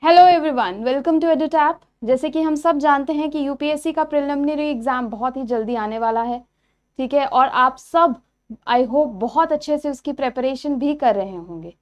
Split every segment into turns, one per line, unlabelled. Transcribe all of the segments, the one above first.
Hello everyone, welcome to Edutap. जैसे कि हम सब जानते हैं कि यूपीएससी का प्रिलिमिनरी एग्जाम बहुत ही जल्दी आने वाला है, ठीक है। और आप सब आई होप बहुत अच्छे से उसकी प्रेपरेशन भी कर रहे होंगे।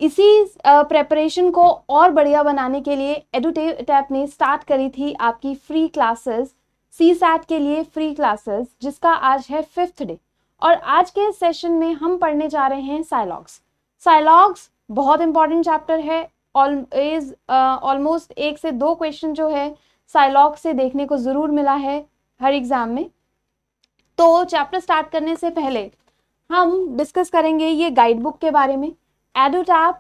इसी प्रेपरेशन को और बढ़िया बनाने के लिए एडुटैप ने स्टार्ट करी थी आपकी फ्री क्लासेस, सी सैट के लिए फ्री क्लासेस, जिसका आज है 5th डे। और आज के सेशन में हम पढ़ने जा रहे हैं साइलॉग्स। साइलॉग्स बहुत इंपॉर्टेंट चैप्टर है। ऑलमोस्ट 1 से 2 क्वेश्चन जो है साइलॉग से देखने को जरूर मिला है हर एग्जाम में। तो चैप्टर स्टार्ट करने से पहले हम डिस्कस करेंगे ये गाइड बुक के बारे में। एडुटैप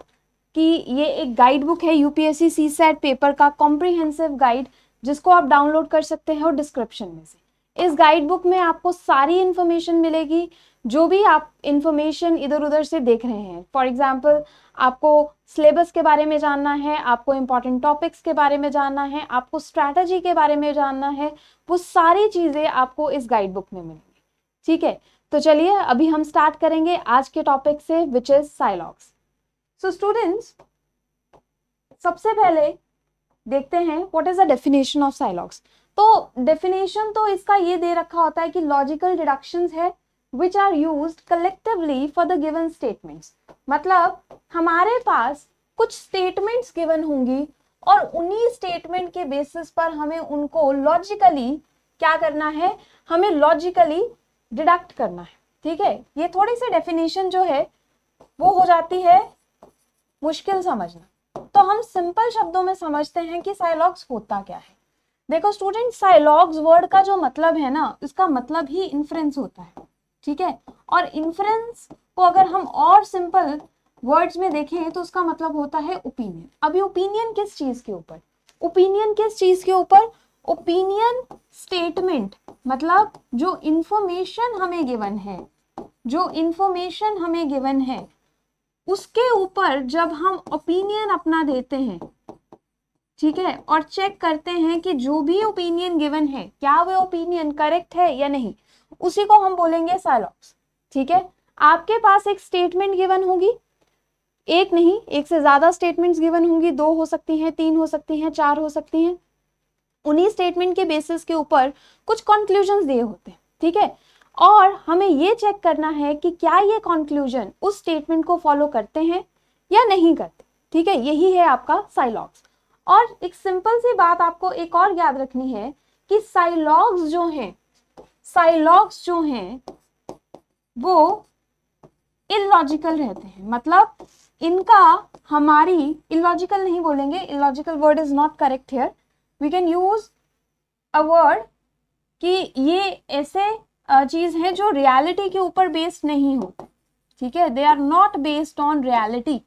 की ये एक गाइड बुक है, यूपीएससी सी सैट पेपर का कॉम्प्रिहेंसिव गाइड, जिसको आप डाउनलोड कर सकते हैं और डिस्क्रिप्शन में से। इस गाइड बुक में आपको सारी इंफॉर्मेशन मिलेगी, जो भी आप इंफॉर्मेशन इधर उधर से देख रहे हैं। फॉर एग्जाम्पल, आपको सिलेबस के बारे में जानना है, आपको इंपॉर्टेंट टॉपिक्स के बारे में जानना है, आपको स्ट्रैटेजी के बारे में जानना है, वो सारी चीजें आपको इस गाइड बुक में मिलेंगी, ठीक है। तो चलिए अभी हम स्टार्ट करेंगे आज के टॉपिक से, विच इज साइलॉग्स। सो स्टूडेंट्स, सबसे पहले देखते हैं what is the definition of syllogisms. तो डेफिनेशन तो इसका ये दे रखा होता है कि लॉजिकल डिडक्शंस है which are used collectively for the given statements। मतलब हमारे पास कुछ स्टेटमेंट्स गिवन होंगी और उन्हीं स्टेटमेंट के बेसिस पर हमें उनको लॉजिकली क्या करना है, हमें लॉजिकली डिडक्ट करना है, ठीक है। ये थोड़ी सी डेफिनेशन जो है वो हो जाती है मुश्किल समझना, तो हम सिंपल शब्दों में समझते हैं कि साइलॉग्स होता क्या है। देखो स्टूडेंट, साइलॉग्स वर्ड का जो मतलब है ना, इसका मतलब ही इन्फ्रेंस होता है, ठीक है। और इन्फ्रेंस को अगर हम और सिंपल वर्ड्स में देखें तो उसका मतलब होता है ओपिनियन। अभी ओपिनियन किस चीज के ऊपर, ओपिनियन किस चीज के ऊपर, ओपिनियन स्टेटमेंट, मतलब जो इंफॉर्मेशन हमें गिवन है, जो इंफॉर्मेशन हमें गिवन है उसके ऊपर जब हम ओपिनियन अपना देते हैं, ठीक है, और चेक करते हैं कि जो भी ओपिनियन गिवन है क्या वो ओपिनियन करेक्ट है या नहीं, उसी को हम बोलेंगे साइलॉग्स, ठीक है। आपके पास एक स्टेटमेंट गिवन होगी, एक नहीं एक से ज्यादा स्टेटमेंट्स गिवन होंगी, 2 हो सकती हैं, 3 हो सकती हैं, 4 हो सकती हैं। उन्हीं स्टेटमेंट के बेसिस के ऊपर कुछ कंक्लूजन्स दिए होते हैं, ठीक है। और हमें ये चेक करना है कि क्या ये कंक्लूजन उस स्टेटमेंट को फॉलो करते हैं या नहीं करते, ठीक है। यही है आपका साइलॉग्स। और एक सिंपल सी बात आपको एक और याद रखनी है कि साइलॉग्स जो हैं, साइलॉग्स जो हैं वो इलॉजिकल रहते हैं। मतलब इनका हमारी, इलॉजिकल नहीं बोलेंगे, illogical word is not correct here, we can use a word कि ये ऐसे चीज है जो रियलिटी के ऊपर बेस्ड नहीं होते, ठीक है। They are not based on reality,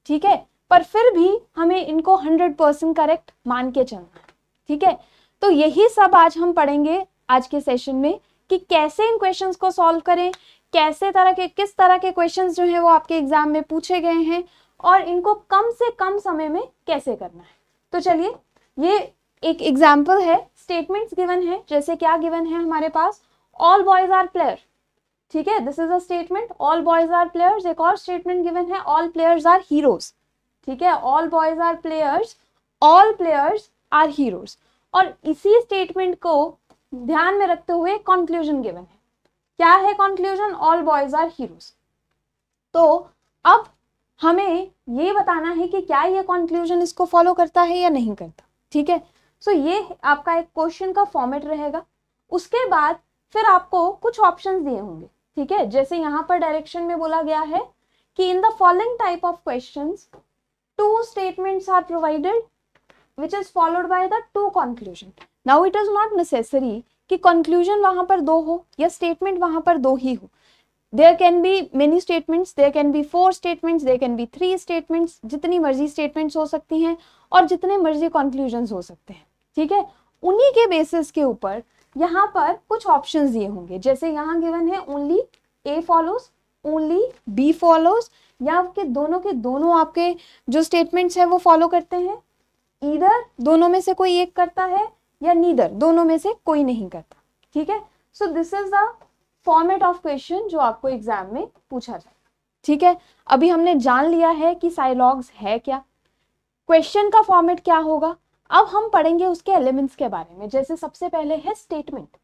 ठीक है, पर फिर भी हमें इनको 100% करेक्ट मान के चलना है, ठीक है। तो यही सब आज हम पढ़ेंगे आज के सेशन में कि कैसे इन क्वेश्चंस को सॉल्व करें, कैसे किस तरह के क्वेश्चंस जो हैं वो आपके एग्जाम में पूछे गए हैं और इनको कम से कम समय में कैसे करना है। तो चलिए, ये एक एग्जाम्पल है, स्टेटमेंट्स गिवन है। जैसे क्या गिवन है हमारे पास, ऑल बॉयज आर प्लेयर, ठीक है, this is a statement, all boys are players. एक और स्टेटमेंट गिवन है, ऑल प्लेयर्स आर हीरोज, ठीक है, all boys are players, all players are heroes. और इसी स्टेटमेंट को ध्यान में रखते हुए कंक्लूजन गिवन है। क्या है conclusion, all boys are heroes. तो अब हमें ये बताना है कि क्या ये कंक्लूजन इसको फॉलो करता है या नहीं करता, ठीक है। सो ये आपका एक क्वेश्चन का फॉर्मेट रहेगा। उसके बाद फिर आपको कुछ ऑप्शंस दिए होंगे, ठीक है। जैसे यहाँ पर डायरेक्शन में बोला गया है कि in the following type of questions 2 statements are provided which is followed by the 2 conclusion। Now it is not necessary कि conclusion वहां पर 2 हो या statement वहां पर 2 ही हो। There can be many statements, there can be 4 statements, there can be 3 statements, जितनी मर्जी statements हो सकती हैं और जितने मर्जी conclusions हो सकते हैं, ठीक है। उन्हीं के बेसिस के ऊपर यहाँ पर कुछ ऑप्शंस दिए होंगे। जैसे यहाँ गिवन है only A follows, only B follows, या के दोनों आपके जो स्टेटमेंट्स है वो फॉलो करते हैं, ईदर दोनों में से कोई एक करता है या नीदर दोनों में से कोई नहीं करता, ठीक है। So this is the format of question जो आपको एग्जाम में पूछा जाएगा, ठीक है। अभी हमने जान लिया है कि साइलॉग्स है क्या, क्वेश्चन का फॉर्मेट क्या होगा, अब हम पढ़ेंगे उसके एलिमेंट्स के बारे में। जैसे सबसे पहले है स्टेटमेंट।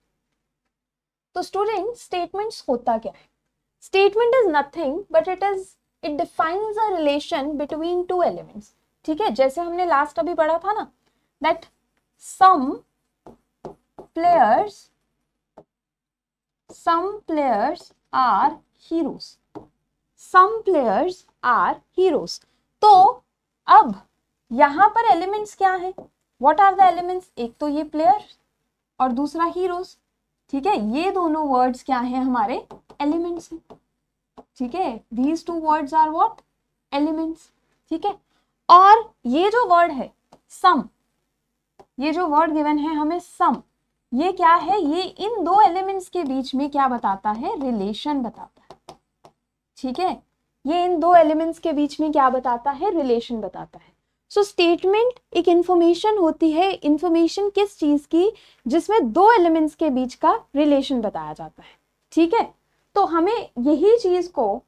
तो स्टूडेंट स्टेटमेंट्स होता क्या है? Statement is nothing but it defines a relation between two elements. ठीक है, जैसे हमने लास्ट अभी पढ़ा था ना, that some players are heroes, some players are heroes. तो अब यहां पर एलिमेंट्स क्या है, व्हाट आर द एलिमेंट्स? एक तो ये प्लेयर और दूसरा हीरोज। ठीक है, ये दोनों वर्ड्स क्या है, हमारे एलिमेंट्स हैं। ठीक है, these two words are what, elements. ठीक है, और ये जो वर्ड है सम, ये जो वर्ड गिवन है हमें सम, ये क्या है, ये इन दो एलिमेंट्स के बीच में क्या बताता है, रिलेशन बताता है। ठीक है, ये इन दो एलिमेंट्स के बीच में क्या बताता है, रिलेशन बताता है। सो स्टेटमेंट एक इंफॉर्मेशन होती है, इंफॉर्मेशन किस चीज की, जिसमें दो एलिमेंट्स के बीच का रिलेशन बताया जाता है। ठीक है, तो हमें यही चीज को,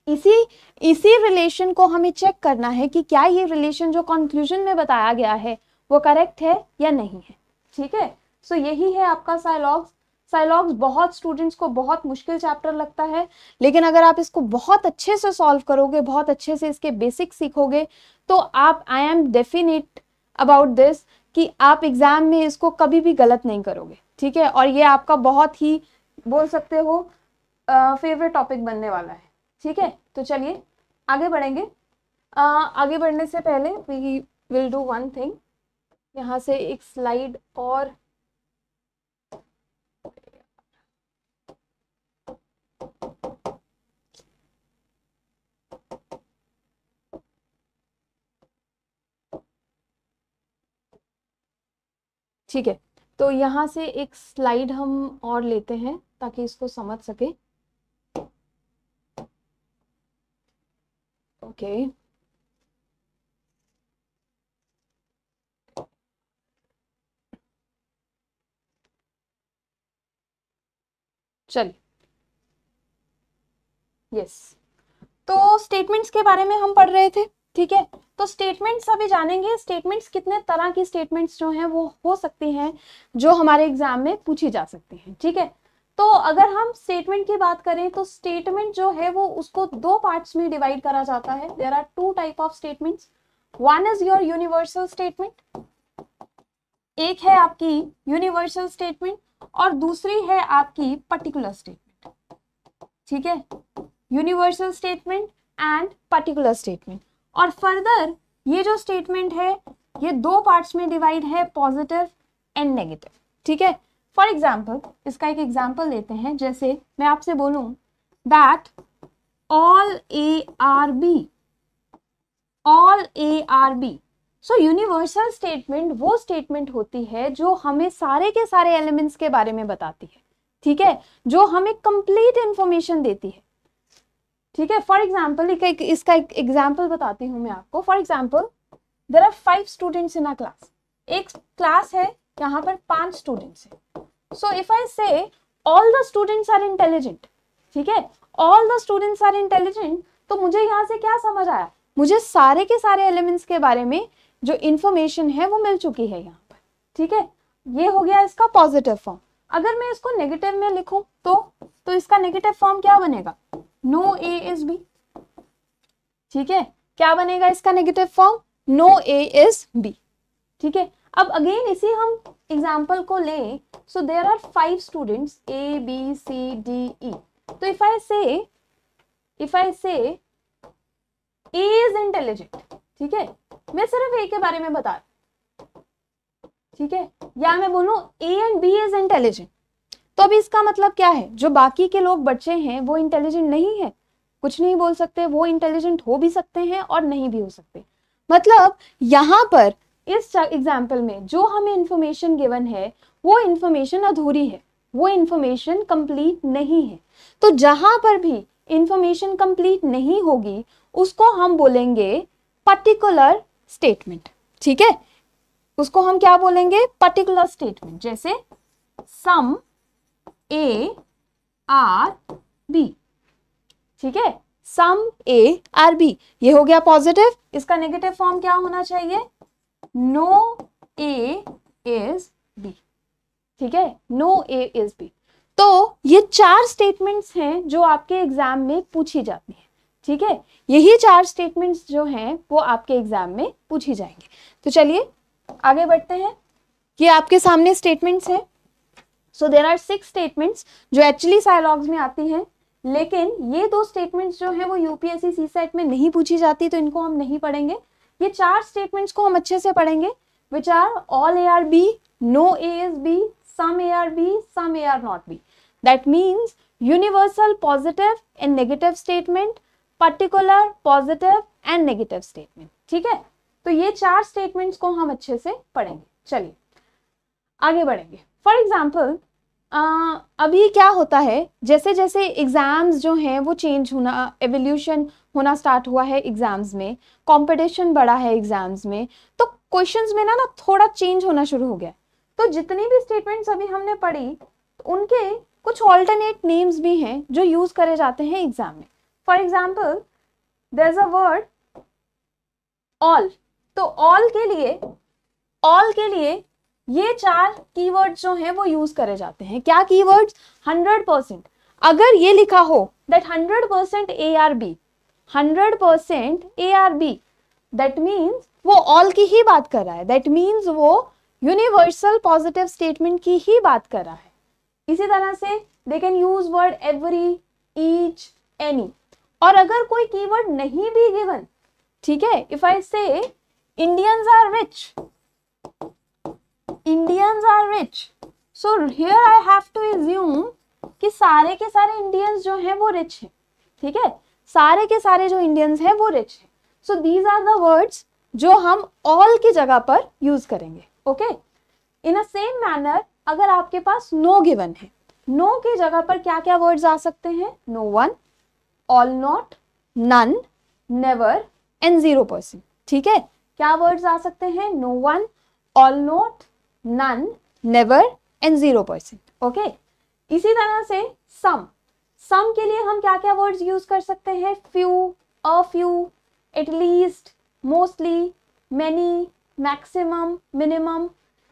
इसी रिलेशन को हमें चेक करना है कि क्या ये रिलेशन जो कंक्लूजन में बताया गया है वो करेक्ट है या नहीं है। ठीक है, सो यही है आपका साइलॉग्स। साइलॉग्स बहुत स्टूडेंट्स को बहुत मुश्किल चैप्टर लगता है, लेकिन अगर आप इसको बहुत अच्छे से सॉल्व करोगे, बहुत अच्छे से इसके बेसिक्स सीखोगे, तो आप, I am definite about this कि आप एग्जाम में इसको कभी भी गलत नहीं करोगे। ठीक है, और ये आपका बहुत ही, बोल सकते हो, फेवरेट टॉपिक बनने वाला है। ठीक है, तो चलिए आगे बढ़ेंगे। आगे बढ़ने से पहले we will do one thing, यहाँ से एक स्लाइड और ठीक है, तो यहाँ से एक स्लाइड हम और लेते हैं ताकि इसको समझ सके। ओके, चलिए, यस, तो स्टेटमेंट्स के बारे में हम पढ़ रहे थे। ठीक है, तो स्टेटमेंट्स अभी जानेंगे। स्टेटमेंट्स कितने तरह की स्टेटमेंट्स जो हैं वो हो सकती हैं, जो हमारे एग्जाम में पूछी जा सकती हैं। ठीक है, तो अगर हम स्टेटमेंट की बात करें तो स्टेटमेंट जो है वो उसको दो पार्ट्स में डिवाइड करा जाता है। There are two type of statements. One is your universal statement, एक है आपकी यूनिवर्सल स्टेटमेंट और दूसरी है आपकी पर्टिकुलर स्टेटमेंट। ठीक है, universal statement and particular statement. और फर्दर ये जो स्टेटमेंट है ये दो पार्ट्स में डिवाइड है, पॉजिटिव एंड नेगेटिव। ठीक है, फॉर एग्जाम्पल इसका एक एग्जाम्पल लेते हैं। जैसे मैं आपसे बोलूं that all A are B, all A are B. So universal statement वो स्टेटमेंट होती है जो हमें सारे के सारे एलिमेंट्स के बारे में बताती है। ठीक है, जो हमें कंप्लीट इंफॉर्मेशन देती है। ठीक है, फॉर एग्जाम्पल इसका एक एग्जाम्पल बताती हूँ मैं आपको। For example there are 5 students in a class. एक क्लास है, यहाँ पर 5 स्टूडेंट्स हैं। सो if I say all the students are intelligent, ठीक है, all the students are intelligent, तो मुझे यहाँ से क्या समझ आया, मुझे सारे के सारे एलिमेंट्स के बारे में जो इंफॉर्मेशन है वो मिल चुकी है यहाँ पर। ठीक है, ये हो गया इसका पॉजिटिव फॉर्म। अगर मैं इसको नेगेटिव में लिखूं तो इसका नेगेटिव फॉर्म क्या बनेगा, नो ए इज बी। ठीक है, क्या बनेगा इसका negative form, no A is B. ठीक है, अब अगेन इसी हम एग्जाम्पल को लें। So there are 5 students A B C D E. तो इफ आई से ए इज इंटेलिजेंट, ठीक है, मैं सिर्फ ए के बारे में बता रही, ठीक है, या मैं बोलूं A and B is intelligent, तो अभी इसका मतलब क्या है, जो बाकी के लोग बच्चे हैं वो इंटेलिजेंट नहीं है, कुछ नहीं बोल सकते, वो इंटेलिजेंट हो भी सकते हैं और नहीं भी हो सकते। मतलब यहाँ पर इस एग्जाम्पल में जो हमें इंफॉर्मेशन गिवन है वो इंफॉर्मेशन अधूरी है, वो इंफॉर्मेशन कंप्लीट नहीं है। तो जहां पर भी इंफॉर्मेशन कंप्लीट नहीं होगी उसको हम बोलेंगे पर्टिकुलर स्टेटमेंट। ठीक है, उसको हम क्या बोलेंगे, पर्टिकुलर स्टेटमेंट। जैसे सम ए आर बी, ठीक है, सम ए आर बी, ये हो गया पॉजिटिव इसका नेगेटिव फॉर्म क्या होना चाहिए? नो ए इज बी, ठीक है, नो ए इज बी। तो ये 4 स्टेटमेंट्स हैं जो आपके एग्जाम में पूछी जाती हैं, ठीक है, यही 4 स्टेटमेंट्स जो हैं वो आपके एग्जाम में पूछी जाएंगे। तो चलिए आगे बढ़ते हैं। ये आपके सामने स्टेटमेंट्स हैं। सो देयर आर 6 स्टेटमेंट्स जो एक्चुअली साइलॉग्स में आती हैं, लेकिन ये 2 स्टेटमेंट्स जो हैं वो यूपीएससी सीसेट में नहीं पूछी जाती, तो इनको हम नहीं पढ़ेंगे। ये 4 स्टेटमेंट्स को हम अच्छे से पढ़ेंगे, which are all A are B, no A is B, some A are B, some A are not B. That means universal positive and negative statement, particular positive and negative statement, ठीक है। तो ये 4 statements को हम अच्छे से पढ़ेंगे। चलिए आगे बढ़ेंगे। फॉर एग्जाम्पल अभी क्या होता है, जैसे जैसे एग्जाम्स जो हैं वो चेंज होना, एवोल्यूशन होना स्टार्ट हुआ है एग्जाम्स में, कंपटीशन बढ़ा है एग्जाम्स में, तो क्वेश्चंस में ना थोड़ा चेंज होना शुरू हो गया। तो जितनी भी स्टेटमेंट्स अभी हमने पढ़ी, उनके कुछ ऑल्टरनेट नेम्स भी हैं जो यूज करे जाते हैं एग्जाम में। For example there is a word all, तो ऑल के लिए ये 4 कीवर्ड्स जो हैं वो यूज करे जाते हैं। क्या कीवर्ड्स? 100%। अगर ये लिखा हो that 100% A are B, 100% A are B, that means वो ऑल की ही बात कर रहा है, दैट मीन्स वो यूनिवर्सल पॉजिटिव स्टेटमेंट की ही बात कर रहा है। इसी तरह से they can use word every, each, any. और अगर कोई कीवर्ड नहीं भी गिवन, ठीक है, if I say Indians are rich, Indians are rich, so here I have to assume कि सारे के सारे इंडियंस जो हैं वो रिच हैं, ठीक है, सारे के सारे जो इंडियंस हैं वो रिच हैं। So these are the words जो हम ऑल की जगह पर यूज करेंगे। Okay, in a same manner अगर आपके पास नो गिवन है, नो की जगह पर क्या क्या वर्ड्स आ सकते हैं? No one, all not, none, never and 0%, ठीक है। क्या वर्ड्स आ सकते हैं? No one, all not, none, never and 0%। Okay, इसी तरह से सम के लिए हम क्या क्या वर्ड्स यूज कर सकते हैं? Few, a few, at least, mostly, many, maximum, minimum,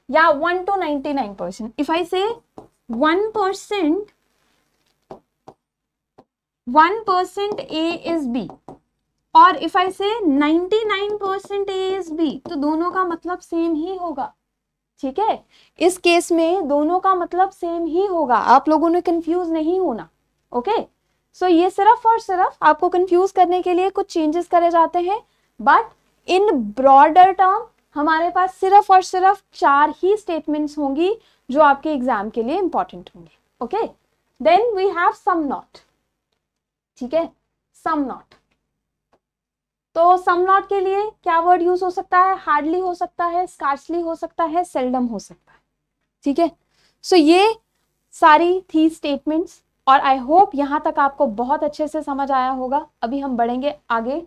या 1 to 99%. If I say 1% A is B, और if I say 99% A is B, तो दोनों का मतलब सेम ही होगा, ठीक है। इस केस में दोनों का मतलब सेम ही होगा, आप लोगों ने कंफ्यूज नहीं होना। ओके, सो ये सिर्फ और सिर्फ आपको कंफ्यूज करने के लिए कुछ चेंजेस करे जाते हैं, बट इन ब्रॉडर टर्म हमारे पास सिर्फ और सिर्फ 4 ही स्टेटमेंट्स होंगी जो आपके एग्जाम के लिए इंपॉर्टेंट होंगी। Okay, then we have some not, ठीक है, सम नॉट। तो सम नॉट के लिए क्या वर्ड यूज हो सकता है? हार्डली हो सकता है, स्कार्सली हो सकता है, सेल्डम हो सकता है, ठीक है। सो ये सारी थी स्टेटमेंट्स, और आई होप यहां तक आपको बहुत अच्छे से समझ आया होगा। अभी हम बढ़ेंगे आगे,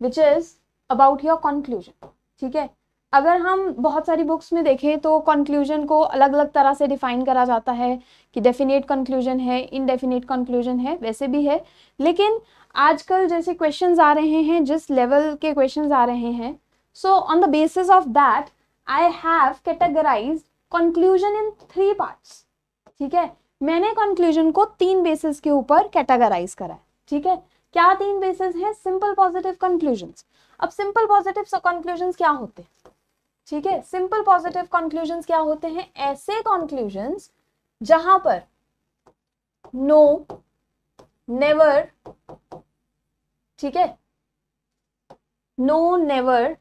which is about your conclusion, ठीक है। अगर हम बहुत सारी बुक्स में देखें तो कंक्लूजन को अलग अलग तरह से डिफाइन करा जाता है कि डेफिनेट कंक्लूजन है, इनडेफिनेट कंक्लूजन है, वैसे भी है, लेकिन आजकल जैसे क्वेश्चंस आ रहे हैं, जिस लेवल के क्वेश्चंस आ रहे हैं, so on the basis of that I have categorised conclusion in 3 parts, ठीक है। मैंने कंक्लूजन को 3 बेसिस के ऊपर कैटेगराइज करा है, ठीक है। क्या 3 बेसिस हैं? Simple positive conclusions. अब सिंपल पॉजिटिव कंक्लूजन्स क्या होते हैं? ठीक है, सिंपल पॉजिटिव कंक्लूजन्स क्या होते हैं? ऐसे कंक्लूजन्स जहां पर नो, नेवर, ठीक है, नो, नेवर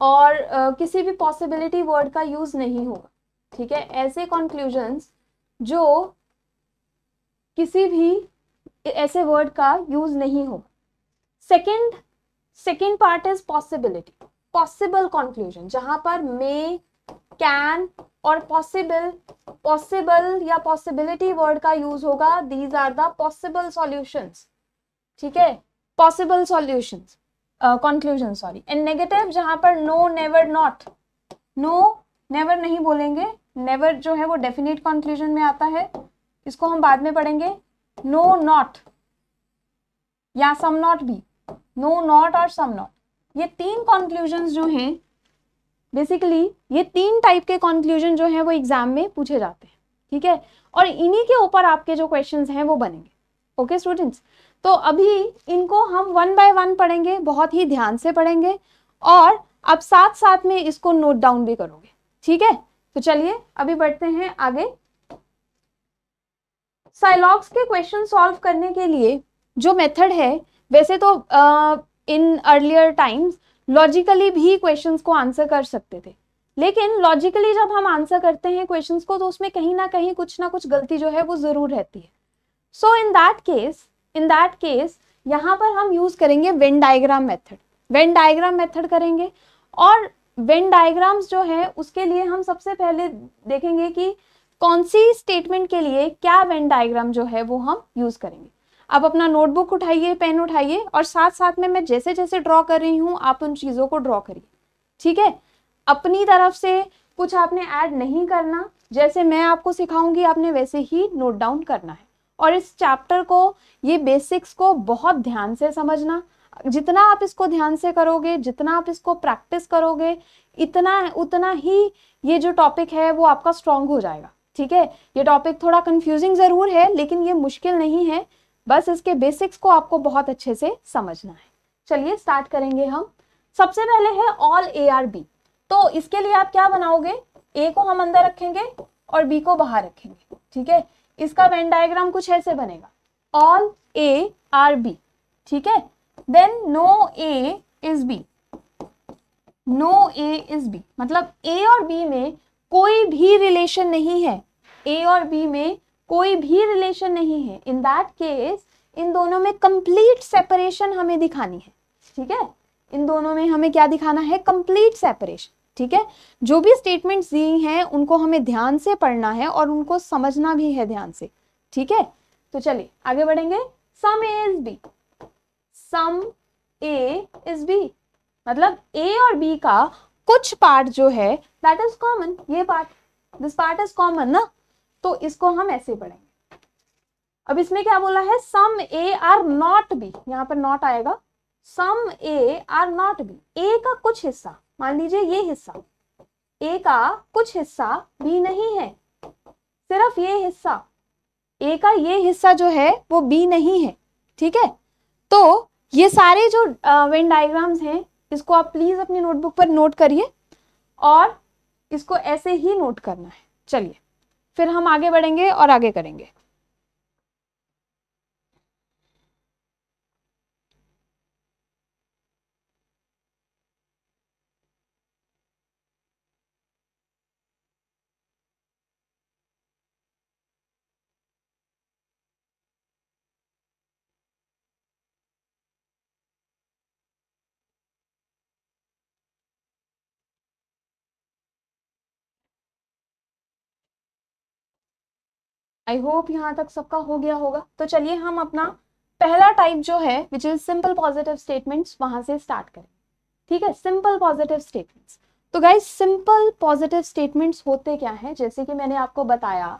और किसी भी पॉसिबिलिटी वर्ड का यूज नहीं होगा, ठीक है। ऐसे कंक्लूजन्स जो किसी भी ऐसे वर्ड का यूज नहीं होगा। Second part is possibility, possible conclusion, जहां पर मे, कैन और पॉसिबल या पॉसिबिलिटी वर्ड का यूज होगा। These are the possible solutions, ठीक है, possible solutions, conclusion, sorry. And negative, जहां पर no, never, not, no, never नहीं बोलेंगे, नेवर जो है वो डेफिनेट कंक्लूजन में आता है, इसको हम बाद में पढ़ेंगे। नो, नॉट या सम नॉट भी, नो, नॉट और सम नॉट, ये 3 कंक्लूजन्स जो हैं बेसिकली, ये 3 टाइप के कंक्लूजन जो हैं वो एग्जाम में पूछे जाते हैं, ठीक है, और इन्हीं के ऊपर आपके जो क्वेश्चंस हैं वो बनेंगे। ओके स्टूडेंट्स, तो अभी इनको हम 1 बाय 1 पढ़ेंगे, बहुत ही ध्यान से पढ़ेंगे और आप साथ साथ में इसको नोट डाउन भी करोगे, ठीक है। तो चलिए अभी बढ़ते हैं आगे। साइलॉग्स के क्वेश्चन सॉल्व करने के लिए जो मेथड है, वैसे तो इन अर्लियर टाइम्स लॉजिकली भी क्वेश्चंस को आंसर कर सकते थे, लेकिन लॉजिकली जब हम आंसर करते हैं क्वेश्चंस को तो उसमें कहीं ना कुछ गलती जो है वो जरूर रहती है। सो इन दैट केस यहाँ पर हम यूज करेंगे Venn diagram method. Venn diagram method करेंगे और वेन डायग्राम्स जो है उसके लिए हम सबसे पहले देखेंगे कि कौन सी स्टेटमेंट के लिए क्या वेन डायग्राम जो है वो हम यूज करेंगे। आप अपना नोटबुक उठाइए, पेन उठाइए और साथ साथ में मैं जैसे जैसे ड्रॉ कर रही हूँ आप उन चीजों को ड्रॉ करिए, ठीक है। अपनी तरफ से कुछ आपने ऐड नहीं करना, जैसे मैं आपको सिखाऊंगी आपने वैसे ही नोट डाउन करना है। और इस चैप्टर को, ये बेसिक्स को बहुत ध्यान से समझना। जितना आप इसको ध्यान से करोगे, जितना आप इसको प्रैक्टिस करोगे, उतना ही ये जो टॉपिक है वो आपका स्ट्रांग हो जाएगा, ठीक है। ये टॉपिक थोड़ा कंफ्यूजिंग जरूर है लेकिन ये मुश्किल नहीं है, बस इसके बेसिक्स को आपको बहुत अच्छे से समझना है। चलिए स्टार्ट करेंगे हम। सबसे पहले है ऑल ए आर बी। तो इसके लिए आप क्या बनाओगे, ए को हम अंदर रखेंगे और बी को बाहर रखेंगे, ठीक है। इसका वेन डायग्राम कुछ ऐसे बनेगा, ऑल ए आर बी, ठीक है। Then no A is B, no A is B मतलब ए और बी में कोई भी रिलेशन नहीं है, ए और बी में कोई भी रिलेशन नहीं है। इन दैट केस इन दोनों में कंप्लीट सेपरेशन हमें दिखानी है, ठीक है। इन दोनों में हमें क्या दिखाना है, कंप्लीट सेपरेशन, ठीक है। जो भी स्टेटमेंट्स दी हैं उनको हमें ध्यान से पढ़ना है और उनको समझना भी है ध्यान से, ठीक है। तो चलिए आगे बढ़ेंगे। Some A is B, some A is B मतलब ए और बी का कुछ पार्ट जो है दैट इज कॉमन, ये part, this part is common ना, तो इसको हम ऐसे पढ़ेंगे। अब इसमें क्या बोला है, सम ए आर नॉट बी, यहाँ पर नॉट आएगा, सम ए आर नॉट बी, ए का कुछ हिस्सा, मान लीजिए ये हिस्सा, ए का कुछ हिस्सा बी नहीं है, सिर्फ ये हिस्सा, ए का ये हिस्सा जो है वो बी नहीं है, ठीक है। तो ये सारे जो वेन डायग्राम्स हैं इसको आप प्लीज अपनी नोटबुक पर नोट करिए और इसको ऐसे ही नोट करना है। चलिए फिर हम आगे बढ़ेंगे और आगे करेंगे। आई होप यहाँ तक सबका हो गया होगा। तो चलिए हम अपना पहला टाइप जो है which is simple positive statements वहां से स्टार्ट करें, ठीक है। सिंपल पॉजिटिव स्टेटमेंट्स, तो गाइस सिंपल पॉजिटिव स्टेटमेंट्स होते क्या है, जैसे कि मैंने आपको बताया,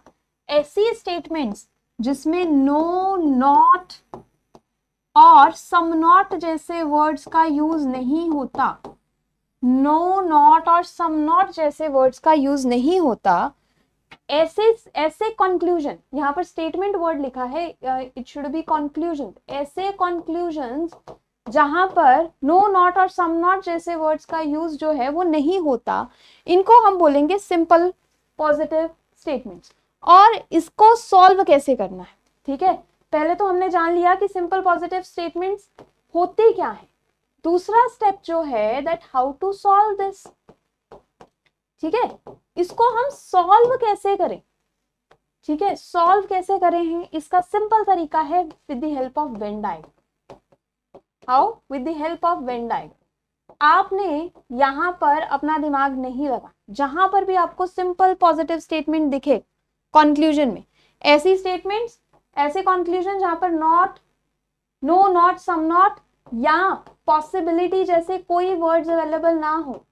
ऐसी स्टेटमेंट्स जिसमें नो, नॉट और सम नॉट जैसे वर्ड्स का यूज नहीं होता, नो, नॉट और सम नॉट जैसे वर्ड्स का यूज नहीं होता, ऐसे कंक्लूजन, यहाँ पर स्टेटमेंट वर्ड लिखा है, इट शुड बी कंक्लूजन, ऐसे कंक्लूजन्स जहां पर नो, नॉट और सम नॉट जैसे वर्ड्स का यूज जो है वो नहीं होता, इनको हम बोलेंगे सिंपल पॉजिटिव स्टेटमेंट्स। और इसको सॉल्व कैसे करना है, ठीक है। पहले तो हमने जान लिया कि सिंपल पॉजिटिव स्टेटमेंट्स होते क्या है। दूसरा स्टेप जो है that how to solve this, ठीक है। इसको हम सॉल्व कैसे करें, ठीक है, सॉल्व कैसे करें हैं, इसका सिंपल तरीका है with the help of Venn diagram. How, with the help of Venn diagram. आपने यहां पर अपना दिमाग नहीं लगा, जहां पर भी आपको सिंपल पॉजिटिव स्टेटमेंट दिखे कंक्लूजन में, ऐसी स्टेटमेंट्स, ऐसे कंक्लूजन जहां पर not, no, not, some not या पॉसिबिलिटी जैसे कोई वर्ड्स अवेलेबल ना हो,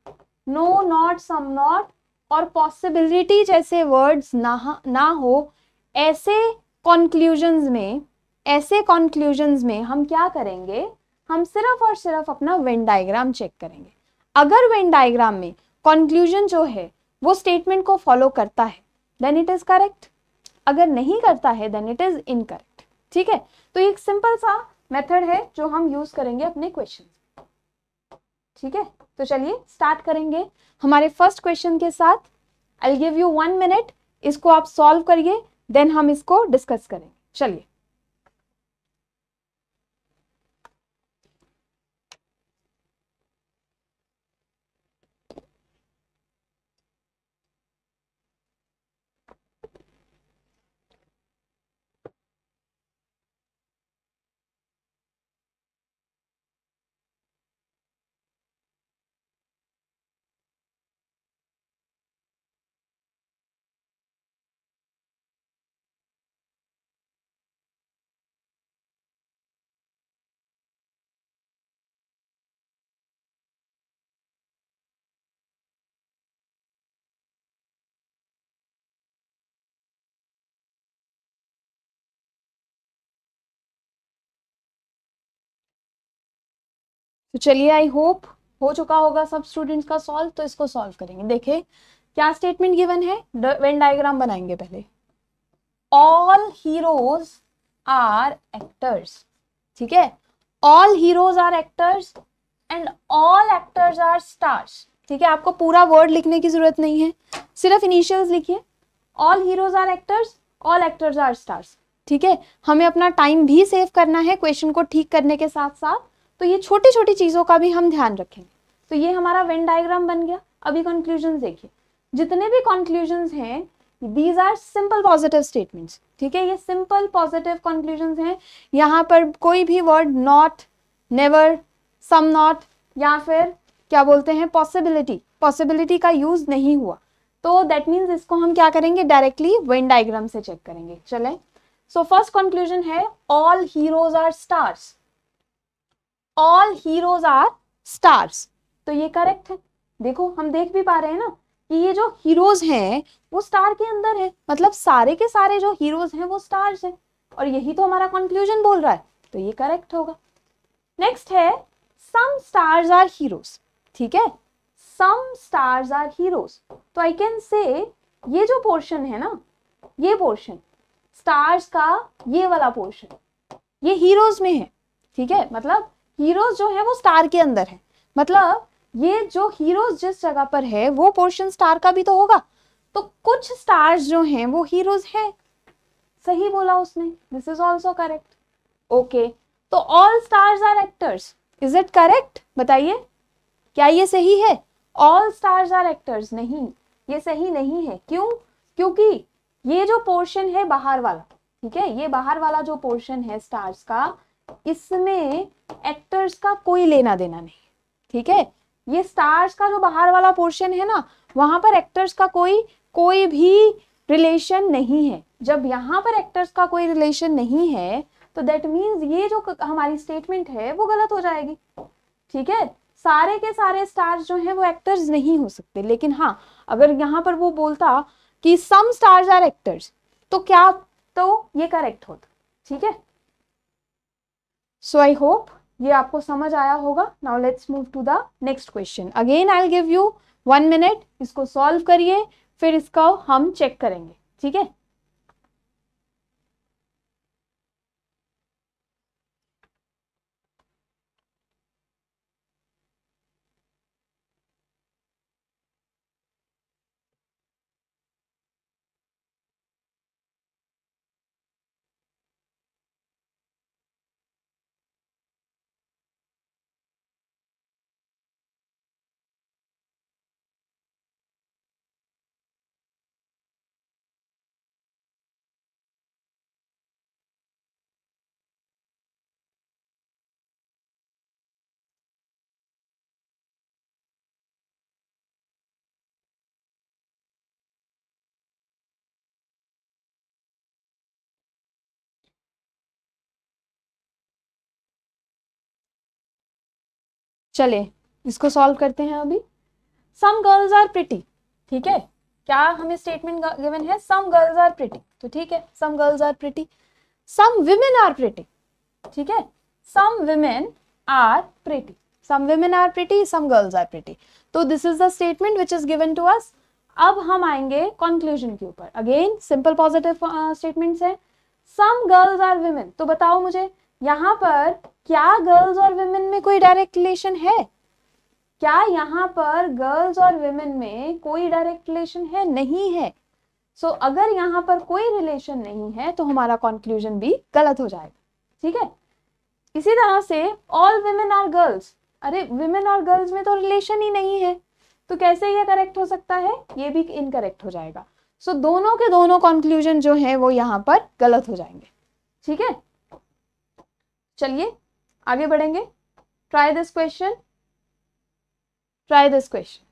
नो, नॉट, सम नॉट और पॉसिबिलिटी जैसे वर्ड्स ना हो, ऐसे कंक्लूजन्स में हम क्या करेंगे, हम सिर्फ और सिर्फ अपना वेन डायग्राम चेक करेंगे। अगर वेन डायग्राम में कंक्लूजन जो है वो स्टेटमेंट को फॉलो करता है देन इट इज करेक्ट, अगर नहीं करता है देन इट इज इनकरेक्ट। ठीक है, तो एक सिंपल सा मेथड है जो हम यूज करेंगे अपने क्वेश्चन। ठीक है, तो चलिए स्टार्ट करेंगे हमारे फर्स्ट क्वेश्चन के साथ। आई गिव यू 1 मिनट, इसको आप सॉल्व करिए, देन हम इसको डिस्कस करेंगे। चलिए, तो चलिए, आई होप हो चुका होगा सब स्टूडेंट्स का सॉल्व। तो इसको सॉल्व करेंगे। देखिए क्या स्टेटमेंट गिवन है, वेन डायग्राम बनाएंगे पहले। All heroes are actors. ठीक है, all heroes are actors and all actors are stars. ठीक है, आपको पूरा वर्ड लिखने की जरूरत नहीं है, सिर्फ इनिशियल्स लिखिए। All heroes are actors, all actors are stars. ठीक है, हमें अपना टाइम भी सेव करना है क्वेश्चन को ठीक करने के साथ साथ, तो ये छोटी छोटी चीजों का भी हम ध्यान रखेंगे। तो ये हमारा वेन डायग्राम बन गया। अभी कंक्लूजन देखिए, जितने भी कंक्लूजन्स हैं these are simple positive statements. ठीक है, ये सिंपल पॉजिटिव कंक्लूजन्स हैं। यहाँ पर कोई भी word not, never, some not या फिर क्या बोलते हैं पॉसिबिलिटी का यूज नहीं हुआ। तो दैट मीन्स इसको हम क्या करेंगे, डायरेक्टली वेन डायग्राम से चेक करेंगे। चले, सो फर्स्ट कंक्लूजन है all heroes are stars. All heroes are stars, तो ये करेक्ट है। देखो हम देख भी पा रहे हैं ना कि ये जो हीरोज हैं वो स्टार के अंदर है, मतलब सारे के सारे जो हीरोज हैं वो स्टार्स हैं, और यही तो हमारा कंक्लूजन बोल रहा है, तो ये करेक्ट होगा। नेक्स्ट है सम स्टार्स आर हीरोज। ठीक है, सम स्टार्स आर हीरोज, तो आई कैन से ये जो पोर्शन है ना, ये पोर्शन स्टार्स का, ये वाला पोर्शन ये हीरोज में है। ठीक है, मतलब हीरोज जो है वो स्टार के अंदर है, मतलब ये जो हीरोज जिस जगह पर है वो पोर्शन स्टार का भी तो होगा, तो कुछ स्टार्स जो हैं वो हीरोज हैं। सही बोला उसने, this is also correct. Okay, तो all stars are actors, is it correct? बताइए क्या ये सही है? ऑल स्टार्स आर एक्टर्स, नहीं, ये सही नहीं है। क्यों? क्योंकि ये जो पोर्शन है बाहर वाला, ठीक है, ये बाहर वाला जो पोर्शन है स्टार्स का, इसमें एक्टर्स का कोई लेना देना नहीं। ठीक है, ये स्टार्स का जो बाहर वाला पोर्शन है ना, वहां पर एक्टर्स का कोई भी रिलेशन नहीं है। जब यहाँ पर एक्टर्स का कोई रिलेशन नहीं है तो दैट मीन्स ये जो हमारी स्टेटमेंट है वो गलत हो जाएगी। ठीक है, सारे के सारे स्टार्स जो हैं वो एक्टर्स नहीं हो सकते, लेकिन हाँ अगर यहाँ पर वो बोलता कि सम स्टार्स आर एक्टर्स, तो क्या, तो ये करेक्ट होता। ठीक है, सो आई होप ये आपको समझ आया होगा। Now let's move to the next question. Again I will give you 1 minute, इसको सॉल्व करिए, फिर इसका हम चेक करेंगे। ठीक है, चले इसको सॉल्व करते हैं अभी। Some girls are pretty. ठीक है, क्या हमें स्टेटमेंट गिवन है, सम गर्ल्स आर प्रिटी, तो ठीक है, some girls are pretty. Some women are pretty. ठीक है, सम विमेन are pretty. Some women are pretty, some girls are pretty. तो this is the statement which is given to us. अब हम आएंगे conclusion के ऊपर. Again simple positive statements है. Some girls are women. तो बताओ मुझे यहाँ पर क्या गर्ल्स और women में कोई डायरेक्ट रिलेशन है? क्या यहाँ पर गर्ल्स और women में कोई डायरेक्ट रिलेशन है? नहीं है. सो अगर यहाँ पर कोई रिलेशन नहीं है तो हमारा कंक्लूजन भी गलत हो जाएगा. ठीक है. इसी तरह से ऑल women आर गर्ल्स. अरे women और गर्ल्स में तो रिलेशन ही नहीं है, तो कैसे ये करेक्ट हो सकता है? ये भी इनकरेक्ट हो जाएगा. सो दोनों के दोनों कंक्लूजन जो है वो यहाँ पर गलत हो जाएंगे. ठीक है. चलिए आगे बढ़ेंगे. Try this question. Try this question.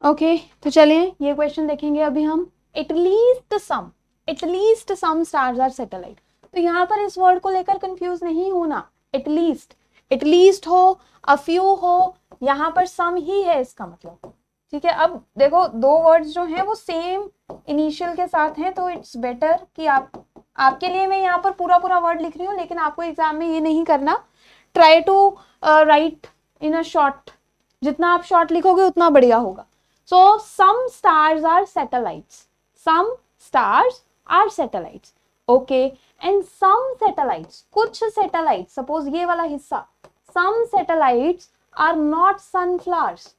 Okay तो चलिए ये क्वेश्चन देखेंगे अभी हम. At least some stars are satellite. तो यहाँ पर इस वर्ड को लेकर कंफ्यूज नहीं होना. एटलीस्ट हो, अ फ्यू हो, यहाँ पर सम ही है इसका मतलब. ठीक है. अब देखो दो वर्ड्स जो हैं वो सेम इनिशियल के साथ हैं, तो इट्स बेटर कि आपके लिए मैं यहाँ पर पूरा वर्ड लिख रही हूँ, लेकिन आपको एग्जाम में ये नहीं करना. Try to write in a short. जितना आप शॉर्ट लिखोगे उतना बढ़िया होगा. So some stars are satellites. Some stars are satellites. Okay. And some satellites, कुछ satellites, suppose ये वाला हिस्सा, some satellites are not sunflowers.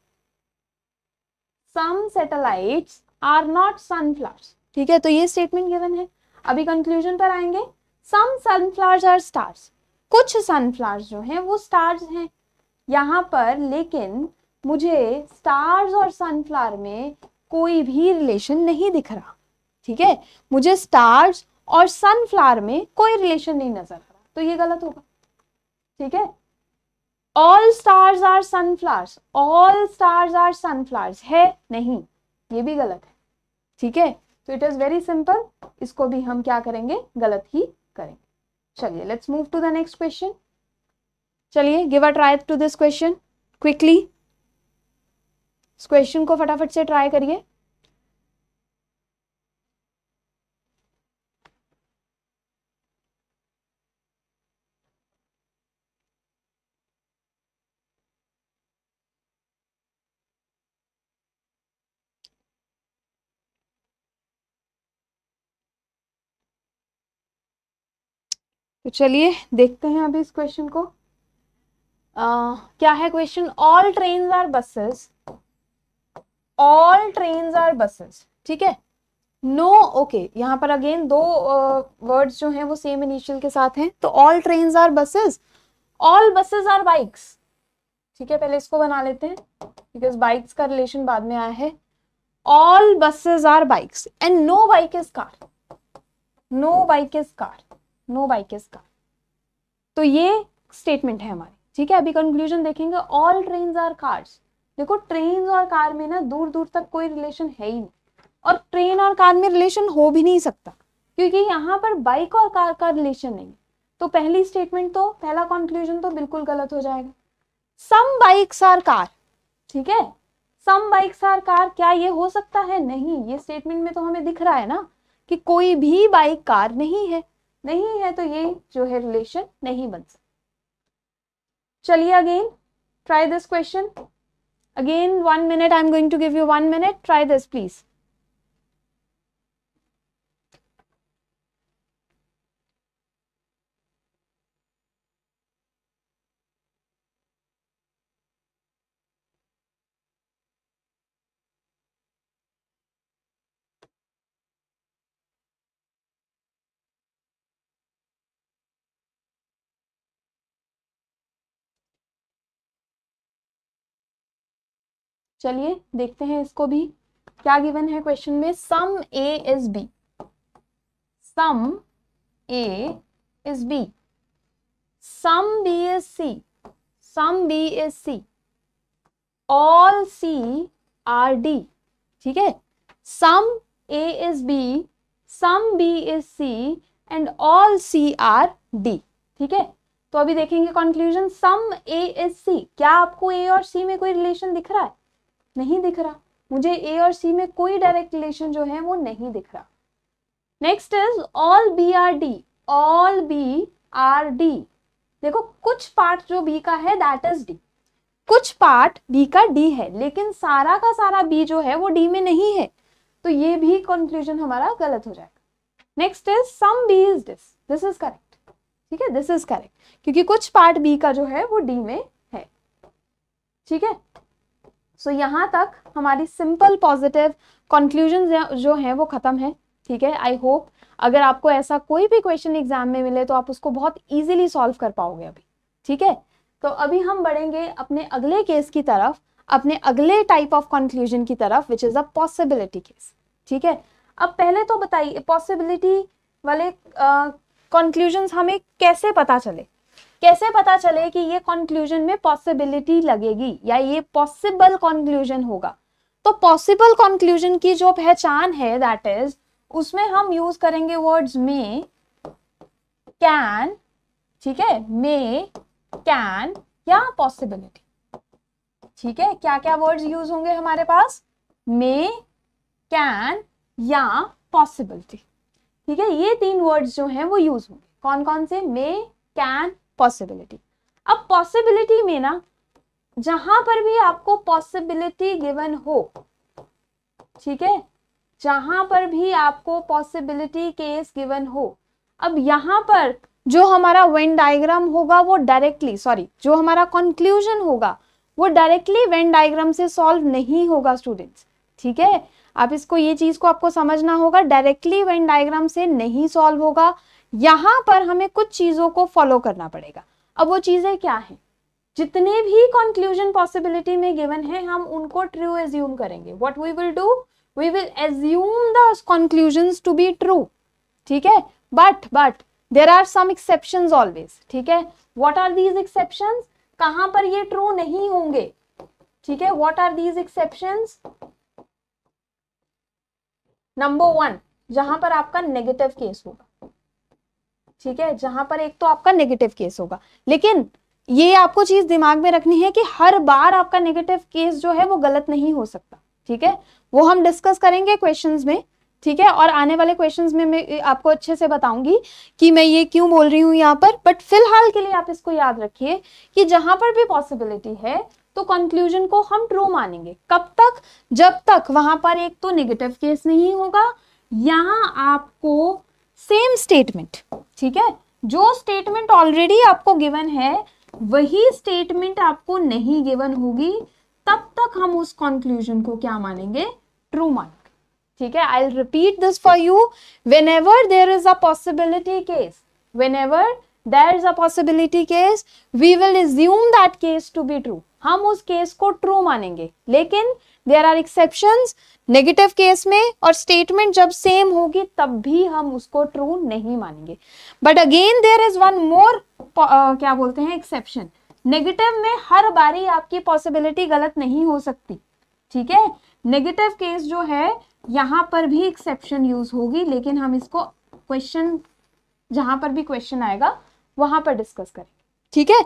Some satellites are not sunflowers. ठीक है. तो ये statement given है. अभी conclusion पर आएंगे. Some sunflowers are stars. कुछ sunflowers जो हैं वो stars हैं यहाँ पर, लेकिन मुझे स्टार्स और सनफ्लावर में कोई भी रिलेशन नहीं दिख रहा. ठीक है. मुझे स्टार्स और सनफ्लावर में कोई रिलेशन नहीं नजर आ रहा, तो ये गलत होगा. ठीक है. All stars are sunflowers. All stars are sunflowers है नहीं, ये भी गलत है. ठीक है. तो इट इज वेरी सिंपल. इसको भी हम क्या करेंगे? गलत ही करेंगे. चलिए let's move to the next question. चलिए give a try to this question quickly. इस क्वेश्चन को फटाफट से ट्राई करिए. तो चलिए देखते हैं अभी इस क्वेश्चन को. क्या है question? All trains are buses. All trains are buses. ठीक है. No okay. यहाँ पर अगेन दो वर्ड्स जो हैं वो सेम इनिशियल के साथ हैं. तो all trains are buses. All buses are bikes. ठीक है. पहले इसको बना लेते हैं बिकॉज बाइक्स का रिलेशन बाद में आया है. All buses are bikes and no bike is car. No bike is car. No bike is car. तो ये स्टेटमेंट है हमारी. ठीक है. अभी कंक्लूजन देखेंगे. All trains are cars. देखो ट्रेन और कार में ना दूर दूर तक कोई रिलेशन है ही नहीं, और ट्रेन और कार में रिलेशन हो भी नहीं सकता क्योंकि यहाँ पर बाइक और कार का रिलेशन नहीं. तो पहली स्टेटमेंट तो, पहला कंक्लूजन तो बिल्कुल गलत हो जाएगा. सम बाइक्स आर कार. ठीक है. सम बाइक्स आर कार, क्या ये हो सकता है? नहीं. ये स्टेटमेंट में तो हमें दिख रहा है ना कि कोई भी बाइक कार नहीं है. नहीं है तो ये जो है रिलेशन नहीं बन सकता. चलिए again try this question. Again 1 minute. I'm going to give you 1 minute. Try this please. चलिए देखते हैं इसको भी. क्या गिवन है क्वेश्चन में? Some A is B. Some A is B, sum B is C, sum B is C, all C are D, ठीक है। sum A is B, sum B is C and all C are D, ठीक है। तो अभी देखेंगे conclusion, some A is C। क्या आपको A और C में कोई रिलेशन दिख रहा है? नहीं दिख रहा, मुझे A और C में कोई डायरेक्ट रिलेशन जो है वो नहीं दिख रहा। Next is all B are D, all B are D। देखो कुछ पार्ट जो B का है दैट इज D, कुछ पार्ट B का D है, लेकिन सारा का सारा B जो है वो D में नहीं है, तो ये भी कंक्लूजन हमारा गलत हो जाएगा। Next is some B is this, this is correct, ठीक है, दिस इज करेक्ट, क्योंकि कुछ पार्ट B का जो है वो D में है, ठीक है। सो यहाँ तक हमारी सिंपल पॉजिटिव कंक्लूजन जो है वो खत्म है, ठीक है। आई होप अगर आपको ऐसा कोई भी क्वेश्चन एग्जाम में मिले तो आप उसको बहुत इजीली सॉल्व कर पाओगे अभी, ठीक है। तो अभी हम बढ़ेंगे अपने अगले केस की तरफ, अपने अगले टाइप ऑफ कंक्लूजन की तरफ, which is a possibility case, ठीक है। अब पहले तो बताइए पॉसिबिलिटी वाले कंक्लूजन्स हमें कैसे पता चले, कैसे पता चले कि ये कंक्लूजन में पॉसिबिलिटी लगेगी या ये पॉसिबल कंक्लूजन होगा। तो पॉसिबल कंक्लूजन की जो पहचान है दैट इज, उसमें हम यूज करेंगे वर्ड्स में, कैन, ठीक है, मे, कैन या पॉसिबिलिटी, ठीक है। क्या क्या वर्ड्स यूज होंगे हमारे पास? मे, कैन या पॉसिबिलिटी, ठीक है। ये तीन वर्ड्स जो हैं वो यूज होंगे। कौन कौन से? मे, कैन, पॉसिबिलिटी। अब पॉसिबिलिटी में ना, जहां पर भी आपको पॉसिबिलिटी गिवन हो, ठीक है, जहां पर भी आपको पॉसिबिलिटी केस गिवन हो, अब यहां पर जो हमारा वेन डायग्राम होगा वो डायरेक्टली, सॉरी, जो हमारा कंक्लूजन होगा वो डायरेक्टली वेन डायग्राम से सॉल्व नहीं होगा स्टूडेंट्स, ठीक है। आप इसको, ये चीज को आपको समझना होगा, डायरेक्टली वेन डायग्राम से नहीं सॉल्व होगा, यहां पर हमें कुछ चीजों को फॉलो करना पड़ेगा। अब वो चीजें क्या है? जितने भी कंक्लूजन पॉसिबिलिटी में गिवन है हम उनको ट्रू एज्यूम करेंगे। What we will do, we will assume the conclusions to be true, ठीक है। But there are some exceptions always, ठीक है। What are these exceptions? कहां पर ये ट्रू नहीं होंगे, ठीक है। What are these exceptions? Number 1, जहां पर आपका नेगेटिव केस होगा, ठीक है, जहां पर एक तो आपका नेगेटिव केस होगा, लेकिन ये आपको चीज दिमाग में रखनी है कि हर बार आपका नेगेटिव केस जो है वो गलत नहीं हो सकता, ठीक है। वो हम डिस्कस करेंगे क्वेश्चंस में, ठीक है, और आने वाले क्वेश्चंस में मैं आपको अच्छे से बताऊंगी कि मैं ये क्यों बोल रही हूँ यहाँ पर। बट फिलहाल के लिए आप इसको याद रखिए कि जहां पर भी पॉसिबिलिटी है तो कंक्लूजन को हम ट्रू मानेंगे। कब तक? जब तक वहां पर एक तो नेगेटिव केस नहीं होगा, यहां आपको सेम स्टेटमेंट, ठीक है, जो स्टेटमेंट ऑलरेडी आपको गिवन है वही स्टेटमेंट आपको नहीं गिवन होगी, तब तक हम उस कंक्लूजन को क्या मानेंगे? ट्रू मानेंगे, ठीक है। I will repeat this for you, whenever there is a possibility case, whenever there is a possibility case, we will assume that case to be true. हम उस केस को ट्रू मानेंगे, लेकिन there are exceptions, negative case में और statement जब same होगी तब भी हम उसको ट्रू नहीं मानेंगे। But again there is one more, क्या बोलते हैं, एक्सेप्शन। नेगेटिव में हर बारी आपकी पॉसिबिलिटी गलत नहीं हो सकती, ठीक है। नेगेटिव केस जो है यहाँ पर भी एक्सेप्शन यूज होगी, लेकिन हम इसको क्वेश्चन, जहां पर भी क्वेश्चन आएगा वहां पर डिस्कस करेंगे, ठीक है।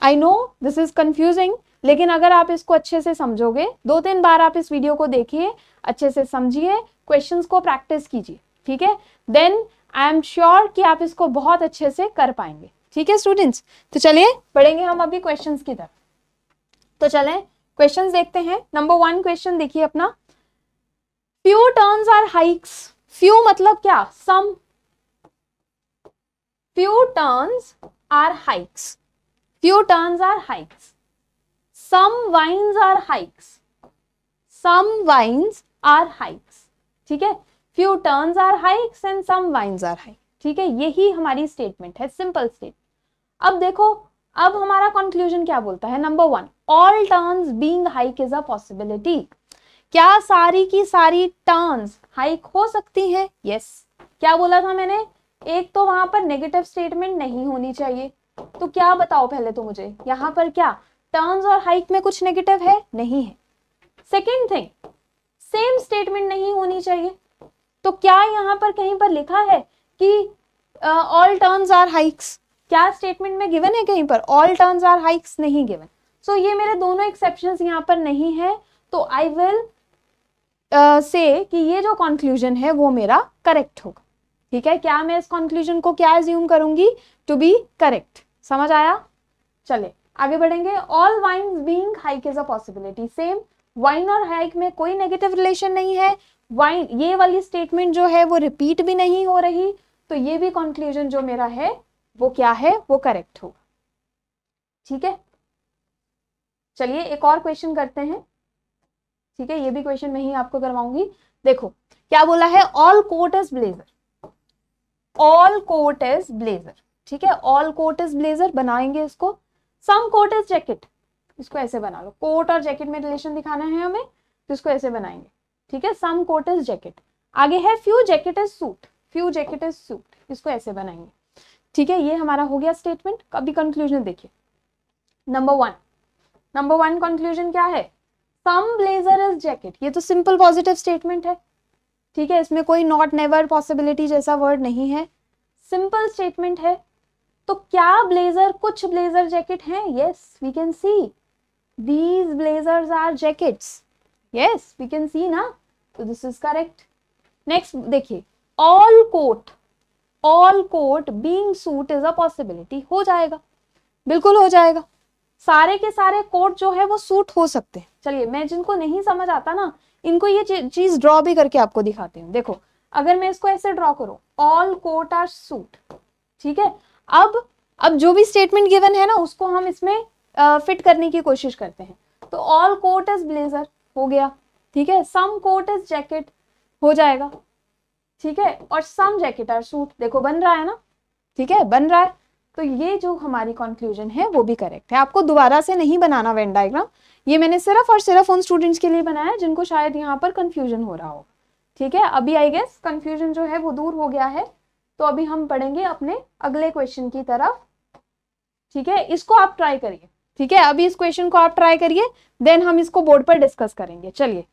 I know this is confusing, लेकिन अगर आप इसको अच्छे से समझोगे, 2-3 बार आप इस वीडियो को देखिए, अच्छे से समझिए, क्वेश्चंस को प्रैक्टिस कीजिए, ठीक है, देन आई एम श्योर कि आप इसको बहुत अच्छे से कर पाएंगे, ठीक है स्टूडेंट्स। तो चलिए बढ़ेंगे हम अभी क्वेश्चंस की तरफ। तो चलें क्वेश्चंस देखते हैं। नंबर 1 क्वेश्चन देखिए अपना, few turns are hikes. Few मतलब क्या? सम। Few turns are hikes. Few turns are hikes. Some vines are hikes. Some vines are hikes. ठीक है, few turns are hikes and some vines are hikes. ठीक है, यही हमारी स्टेटमेंट है, simple statement. अब देखो, अब हमारा कंक्लूजन क्या बोलता है? Number 1, all turns being hike is a possibility. क्या सारी की सारी टर्न्स हाइक हो सकती हैं? यस। क्या बोला था मैंने, एक तो वहां पर नेगेटिव स्टेटमेंट नहीं होनी चाहिए, तो क्या बताओ पहले तो मुझे, यहाँ पर क्या टर्न्स और हाइक में कुछ नेगेटिव है, नहीं है। सेकेंड थिंग, सेम स्टेटमेंट नहीं होनी चाहिए, तो क्या यहाँ पर कहीं पर लिखा है कि ऑल टर्न्स आर हाइक्स, क्या स्टेटमेंट में गिवन है कहीं पर ऑल टर्न्स आर हाइक्स, नहीं गिवन। सो ये मेरे दोनों एक्सेप्शंस यहाँ पर नहीं है, तो आई विल से कि ये जो कंक्लूजन है वो मेरा करेक्ट होगा। ठीक है, क्या मैं इस कंक्लूजन को क्या एज्यूम करूंगी, टू बी करेक्ट। समझ आया? चले आगे बढ़ेंगे। All vines being hike is a possibility, same, vine और हाइक में कोई नेगेटिव रिलेशन नहीं है, वाइन ये वाली स्टेटमेंट जो है वो रिपीट भी नहीं हो रही, तो ये भी कंक्लूजन जो मेरा है वो क्या है, वो करेक्ट होगा। ठीक है, चलिए एक और क्वेश्चन करते हैं। ठीक है, ये भी क्वेश्चन मैं ही आपको करवाऊंगी। देखो क्या बोला है, all coat is blazer, all coat is blazer. ठीक है, ऑल कोट इज ब्लेजर बनाएंगे इसको। सम कोट इज जैकेट, इसको ऐसे बना लो, कोट और जैकेट में रिलेशन दिखाना है हमें, तो इसको ऐसे बनाएंगे। ठीक है, सम कोट इज जैकेट। आगे है few jacket is suit, few jacket is suit, इसको ऐसे बनाएंगे। ठीक है, ये हमारा हो गया स्टेटमेंट। अभी कंक्लूजन देखिए, नंबर वन कंक्लूजन क्या है, सम ब्लेजर इज जैकेट, ये तो सिंपल पॉजिटिव स्टेटमेंट है। ठीक है, इसमें कोई नॉट नेवर पॉसिबिलिटी जैसा वर्ड नहीं है, सिंपल स्टेटमेंट है। तो क्या ब्लेजर, कुछ ब्लेजर जैकेट हैं, yes we can see these blazers are jackets, yes we can see ना, तो दिस इज करेक्ट। नेक्स्ट देखिए, all coat being suit is a possibility, हो जाएगा, बिल्कुल हो जाएगा। सारे के सारे कोट जो है वो सूट हो सकते हैं। चलिए मैं जिनको नहीं समझ आता ना, इनको ये चीज ड्रॉ भी करके आपको दिखाती हूँ। देखो अगर मैं इसको ऐसे ड्रॉ करूं, ऑल कोट आर सूट, ठीक है, अब जो भी स्टेटमेंट गिवन है ना उसको हम इसमें फिट करने की कोशिश करते हैं। तो ऑल कोट इज ब्लेजर हो गया, ठीक है, सम कोट इज जैकेट हो जाएगा, ठीक है, और सम जैकेट आर सूट, देखो बन रहा है ना, ठीक है बन रहा है। तो ये जो हमारी कंक्लूजन है वो भी करेक्ट है। आपको दोबारा से नहीं बनाना वेन डायग्राम, ये मैंने सिर्फ और सिर्फ उन स्टूडेंट्स के लिए बनाया है जिनको शायद यहाँ पर कंफ्यूजन हो रहा हो। ठीक है, अभी आई गेस कंफ्यूजन जो है वो दूर हो गया है। तो अभी हम पढ़ेंगे अपने अगले क्वेश्चन की तरफ। ठीक है, इसको आप ट्राई करिए। ठीक है, अभी इस क्वेश्चन को आप ट्राई करिए, देन हम इसको बोर्ड पर डिस्कस करेंगे। चलिए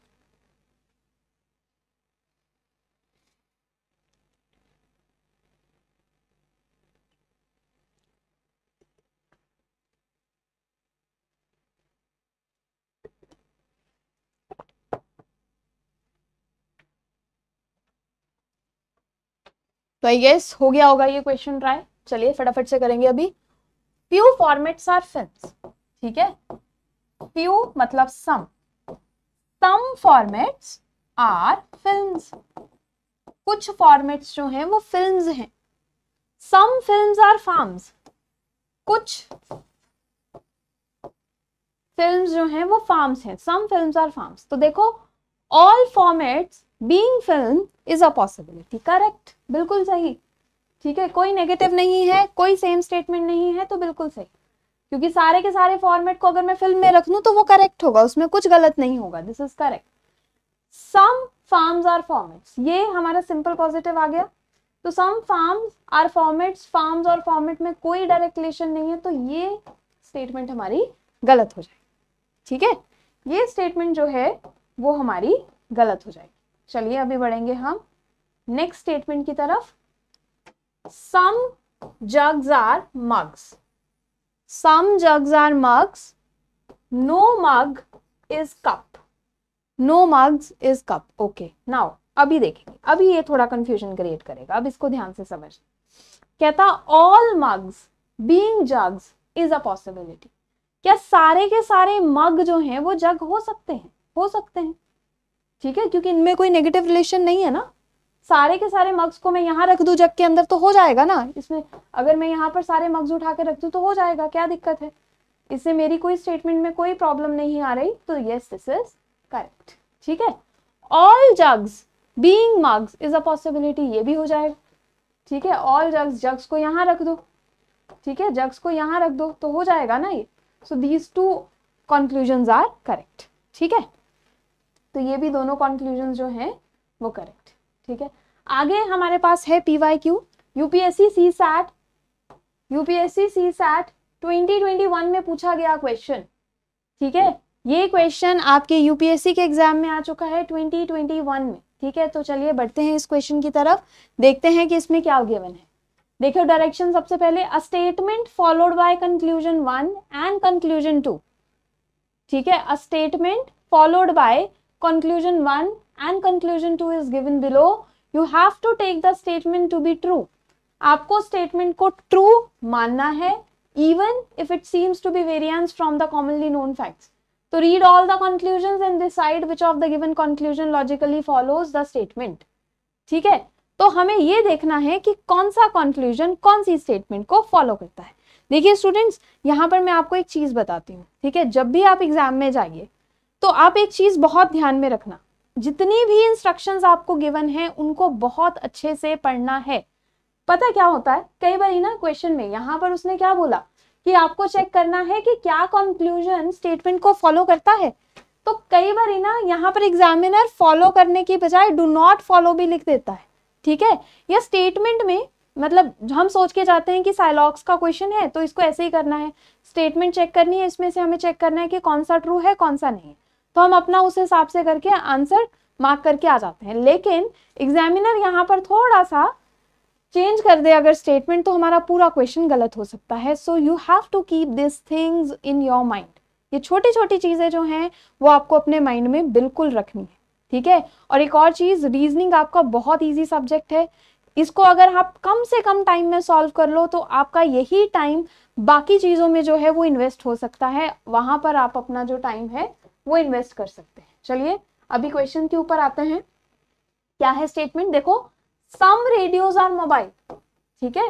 तो आई गेस हो गया होगा ये क्वेश्चन ट्राई। चलिए फटाफट से करेंगे अभी। फ्यू फॉर्मेट्स आर फिल्म्स, ठीक है, फ्यू मतलब सम फॉर्मेट्स आर फिल्म्स, कुछ फॉर्मेट्स जो हैं वो फिल्म्स हैं। सम फिल्म्स आर फार्म्स, कुछ फिल्म्स जो हैं वो फार्म्स हैं, सम फिल्म्स आर फार्म्स। तो देखो all formats being film is a possibility, correct, बिल्कुल सही। ठीक है, कोई नेगेटिव नहीं है, कोई सेम स्टेटमेंट नहीं है, तो बिल्कुल सही, क्योंकि सारे के सारे फॉर्मेट को अगर मैं फिल्म में रख लूं तो वो करेक्ट होगा, उसमें कुछ गलत नहीं होगा, this is correct. Some farms are formats, ये हमारा सिंपल पॉजिटिव आ गया। तो some farms are formats, farms और फॉर्मेट में कोई डायरेक्ट रिलेशन नहीं है, तो ये स्टेटमेंट हमारी गलत हो जाएगी। ठीक है, ये स्टेटमेंट जो है वो हमारी गलत हो जाएगी। चलिए अभी बढ़ेंगे हम नेक्स्ट स्टेटमेंट की तरफ। Some jugs are mugs, some jugs are mugs, no mug is cup, no mugs is cup. Okay, now अभी देखेंगे, अभी ये थोड़ा कंफ्यूजन क्रिएट करेगा, अब इसको ध्यान से समझ। कहता all mugs being jugs is a possibility, क्या सारे के सारे मग जो हैं वो जग हो सकते हैं? हो सकते हैं, ठीक है, क्योंकि इनमें कोई नेगेटिव रिलेशन नहीं है ना। सारे के सारे मग्स को मैं यहाँ रख दूं जग के अंदर तो हो जाएगा ना, इसमें अगर मैं यहाँ पर सारे मग्स उठा के रख दूं तो हो जाएगा, क्या दिक्कत है? इससे मेरी कोई स्टेटमेंट में कोई प्रॉब्लम नहीं आ रही, तो यस दिस इज करेक्ट। ठीक है, all jugs being mugs is a possibility, ये भी हो जाएगा। ठीक है, ऑल जग्स को यहाँ रख दो, ठीक है, जग्स को यहाँ रख दो तो हो जाएगा ना ये। So these two conclusions are correct. ठीक है, तो ये भी दोनों कंक्लूजन्स जो हैं वो करेक्ट। ठीक है, आगे हमारे पास है PYQ, यूपीएससी सीसैट 2021 में पूछा गया क्वेश्चन, ठीक है। ये क्वेश्चन आपके यूपीएससी के एग्जाम में आ चुका है 2021 में, ठीक है। तो चलिए बढ़ते हैं इस क्वेश्चन की तरफ, देखते हैं कि इसमें क्या गिवन है। देखो डायरेक्शन सबसे पहले, a statement followed by conclusion 1 and conclusion 2, ठीक है। A statement followed by conclusion 1 and conclusion 2 is given below, you have to take the statement to be true. आपको स्टेटमेंट को ट्रू मानना है even if it seems to be variance from the commonly known facts. तो read all the conclusions and decide which of the given conclusion logically follows the statement, ठीक है। तो हमें ये देखना है कि कौन सा कंक्लूजन कौन सी स्टेटमेंट को फॉलो करता है। देखिए स्टूडेंट्स, यहाँ पर मैं आपको एक चीज बताती हूँ, ठीक है। जब भी आप एग्जाम में जाइए तो आप एक चीज बहुत ध्यान में रखना, जितनी भी इंस्ट्रक्शंस आपको गिवन है उनको बहुत अच्छे से पढ़ना है। पता क्या होता है, कई बार ना क्वेश्चन में यहाँ पर उसने क्या बोला कि आपको चेक करना है कि क्या कंक्लूजन स्टेटमेंट को फॉलो करता है। तो कई बार ना यहाँ पर एग्जामिनर फॉलो करने की बजाय डू नॉट फॉलो भी लिख देता है, ठीक है। या स्टेटमेंट में मतलब हम सोच के जाते हैं कि साइलॉक्स का क्वेश्चन है तो इसको ऐसे ही करना है, स्टेटमेंट चेक करनी है, इसमें से हमें चेक करना है कि कौन सा ट्रू है कौन सा नहीं, तो हम अपना उस हिसाब से करके आंसर मार्क करके आ जाते हैं। लेकिन एग्जामिनर यहाँ पर थोड़ा सा चेंज कर दे अगर स्टेटमेंट, तो हमारा पूरा क्वेश्चन गलत हो सकता है। So you have to keep this things in your mind. ये छोटी छोटी चीजें जो हैं वो आपको अपने माइंड में बिल्कुल रखनी है, ठीक है। और एक और चीज, रीजनिंग आपका बहुत इजी सब्जेक्ट है, इसको अगर आप कम से कम टाइम में सॉल्व कर लो तो आपका यही टाइम बाकी चीजों में जो है वो इन्वेस्ट हो सकता है, वहां पर आप अपना जो टाइम है वो इन्वेस्ट कर सकते हैं। चलिए अभी क्वेश्चन के ऊपर आते हैं। क्या है स्टेटमेंट, देखो, सम रेडियोज आर मोबाइल, ठीक है।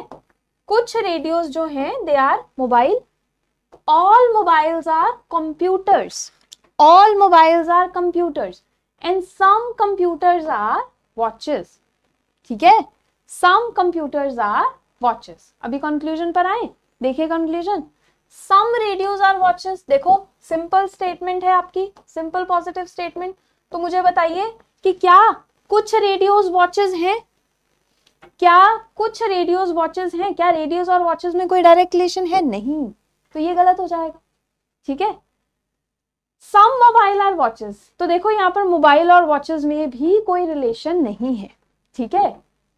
कुछ रेडियोज जो हैं they are mobile, all mobiles are computers, all mobiles are computers and some computers are watches, ठीक है। Some computers are watches. अभी कंक्लूजन पर आए, देखिए conclusion, some radios are watches. देखो सिंपल स्टेटमेंट है आपकी, सिंपल पॉजिटिव स्टेटमेंट। तो मुझे बताइए कि क्या कुछ रेडियोज वॉचेस हैं, क्या कुछ रेडियोज वॉचेस हैं, क्या रेडियोज और वॉचेस में कोई डायरेक्ट रिलेशन है? नहीं, तो ये गलत हो जाएगा, ठीक है। सम मोबाइल आर वॉचेस, तो देखो यहाँ पर मोबाइल और वॉचेस में भी कोई रिलेशन नहीं है, ठीक है।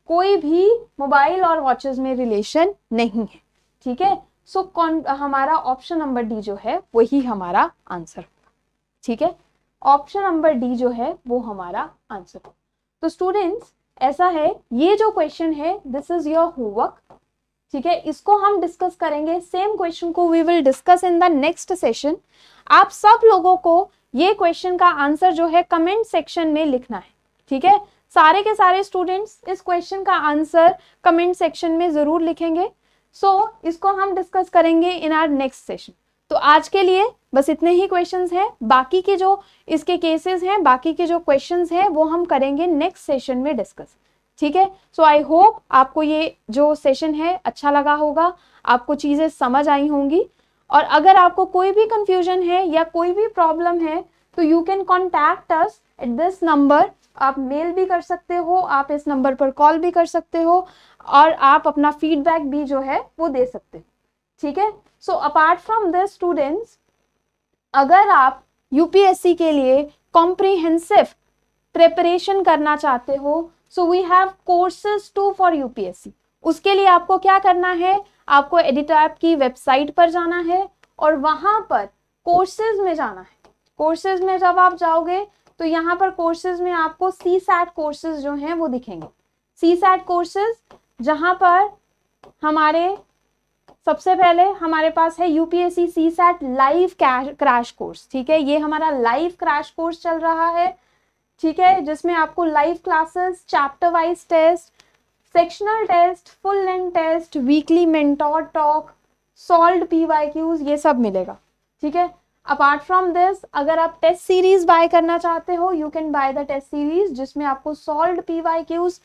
कोई भी मोबाइल और वॉचेस में रिलेशन नहीं है, ठीक है। सो हमारा ऑप्शन नंबर डी जो है वही हमारा आंसर, ठीक है। ऑप्शन नंबर डी जो है वो हमारा आंसर। तो स्टूडेंट्स ऐसा है, ये जो क्वेश्चन है दिस इज योर होमवर्क, ठीक है। इसको हम डिस्कस करेंगे, सेम क्वेश्चन को we will discuss in the next session. आप सब लोगों को ये क्वेश्चन का आंसर जो है कमेंट सेक्शन में लिखना है, ठीक है। सारे के सारे स्टूडेंट्स इस क्वेश्चन का आंसर कमेंट सेक्शन में जरूर लिखेंगे। सो इसको हम डिस्कस करेंगे इन आवर नेक्स्ट सेशन। तो आज के लिए बस इतने ही क्वेश्चंस हैं, बाकी के जो इसके केसेस हैं, बाकी के जो क्वेश्चंस हैं वो हम करेंगे नेक्स्ट सेशन में डिस्कस, ठीक है। सो आई होप आपको ये जो सेशन है अच्छा लगा होगा, आपको चीजें समझ आई होंगी। और अगर आपको कोई भी कंफ्यूजन है या कोई भी प्रॉब्लम है तो you can contact us at this number. आप मेल भी कर सकते हो, आप इस नंबर पर कॉल भी कर सकते हो और आप अपना फीडबैक भी जो है वो दे सकते हो, ठीक है। So apart from this students, अगर आप यूपीएससी के लिए कॉम्प्रिहेंसिव प्रिपरेशन करना चाहते हो, so we have courses too for UPSC. उसके लिए आपको क्या करना है, आपको एडिटैप की वेबसाइट पर जाना है और वहां पर कोर्सेज में जाना है। कोर्सेज में जब आप जाओगे तो यहाँ पर कोर्सेज में आपको सीसैट कोर्सेज जो हैं वो दिखेंगे। सीसैट कोर्सेज जहां पर हमारे सबसे पहले हमारे पास है UPSC CSAT live crash course, ठीक है। ये हमारा लाइव क्रैश कोर्स चल रहा है, ठीक है, जिसमें आपको live classes, chapter wise test, sectional test, full length test, weekly mentor talk, solved PYQs, ये सब मिलेगा, ठीक है। अपार्ट फ्रॉम दिस, अगर आप टेस्ट सीरीज बाय करना चाहते हो, you can buy the test series जिसमें आपको solved PYQs,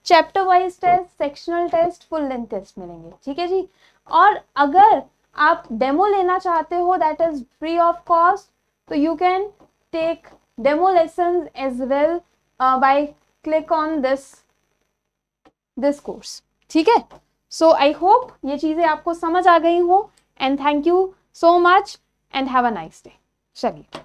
chapter wise test, sectional test, full length test मिलेंगे, ठीक है जी। और अगर आप डेमो लेना चाहते हो that is free of cost, तो you can take demo lessons as well by click on this this course, ठीक है। सो आई होप ये चीज़ें आपको समझ आ गई हो, and thank you so much and have a nice day. चलिए।